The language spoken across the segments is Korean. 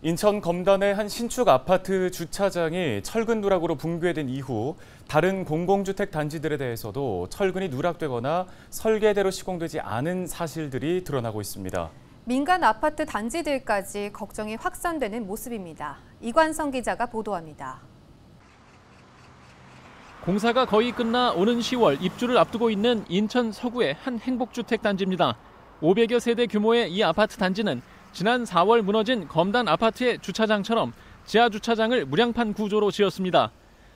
인천 검단의 한 신축 아파트 주차장이 철근 누락으로 붕괴된 이후 다른 공공주택 단지들에 대해서도 철근이 누락되거나 설계대로 시공되지 않은 사실들이 드러나고 있습니다. 민간 아파트 단지들까지 걱정이 확산되는 모습입니다. 이관성 기자가 보도합니다. 공사가 거의 끝나 오는 10월 입주를 앞두고 있는 인천 서구의 한 행복주택 단지입니다. 500여 세대 규모의 이 아파트 단지는 지난 4월 무너진 검단 아파트의 주차장처럼 지하 주차장을 무량판 구조로 지었습니다.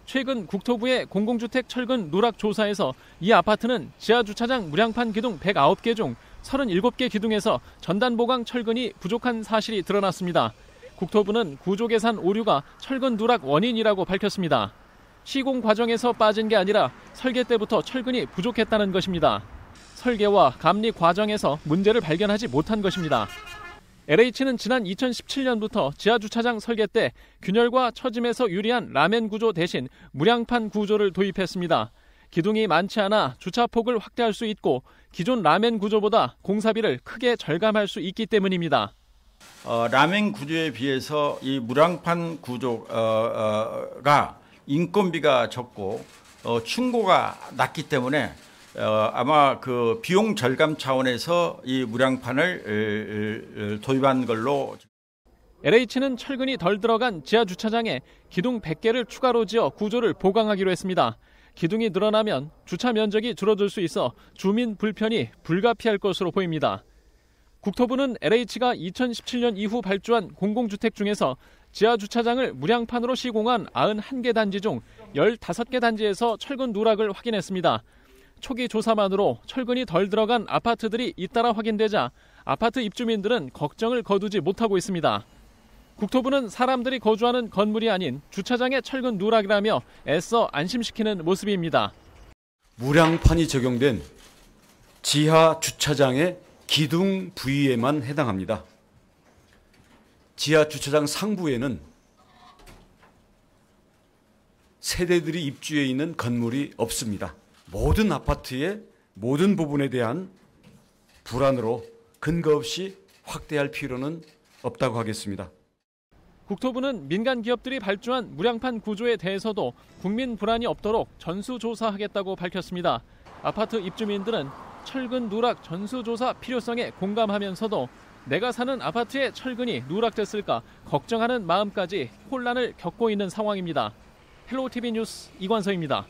최근 국토부의 공공주택 철근 누락 조사에서 이 아파트는 지하 주차장 무량판 기둥 109개 중 37개 기둥에서 전단 보강 철근이 부족한 사실이 드러났습니다. 국토부는 구조 계산 오류가 철근 누락 원인이라고 밝혔습니다. 시공 과정에서 빠진 게 아니라 설계 때부터 철근이 부족했다는 것입니다. 설계와 감리 과정에서 문제를 발견하지 못한 것입니다. LH는 지난 2017년부터 지하주차장 설계 때 균열과 처짐에서 유리한 라멘 구조 대신 무량판 구조를 도입했습니다. 기둥이 많지 않아 주차폭을 확대할 수 있고 기존 라멘 구조보다 공사비를 크게 절감할 수 있기 때문입니다. 라멘 구조에 비해서 이 무량판 구조가 인건비가 적고 충고가 낮기 때문에 아마 그 비용 절감 차원에서 이 무량판을 도입한 걸로. LH는 철근이 덜 들어간 지하 주차장에 기둥 100개를 추가로 지어 구조를 보강하기로 했습니다. 기둥이 늘어나면 주차 면적이 줄어들 수 있어 주민 불편이 불가피할 것으로 보입니다. 국토부는 LH가 2017년 이후 발주한 공공주택 중에서 지하 주차장을 무량판으로 시공한 91개 단지 중 15개 단지에서 철근 누락을 확인했습니다. 초기 조사만으로 철근이 덜 들어간 아파트들이 잇따라 확인되자 아파트 입주민들은 걱정을 거두지 못하고 있습니다. 국토부는 사람들이 거주하는 건물이 아닌 주차장의 철근 누락이라며 애써 안심시키는 모습입니다. 무량판이 적용된 지하 주차장의 기둥 부위에만 해당합니다. 지하 주차장 상부에는 세대들이 입주해 있는 건물이 없습니다. 모든 아파트의 모든 부분에 대한 불안으로 근거 없이 확대할 필요는 없다고 하겠습니다. 국토부는 민간 기업들이 발주한 무량판 구조에 대해서도 국민 불안이 없도록 전수조사하겠다고 밝혔습니다. 아파트 입주민들은 철근 누락 전수조사 필요성에 공감하면서도 내가 사는 아파트에 철근이 누락됐을까 걱정하는 마음까지 혼란을 겪고 있는 상황입니다. 헬로티비 뉴스 이관서입니다.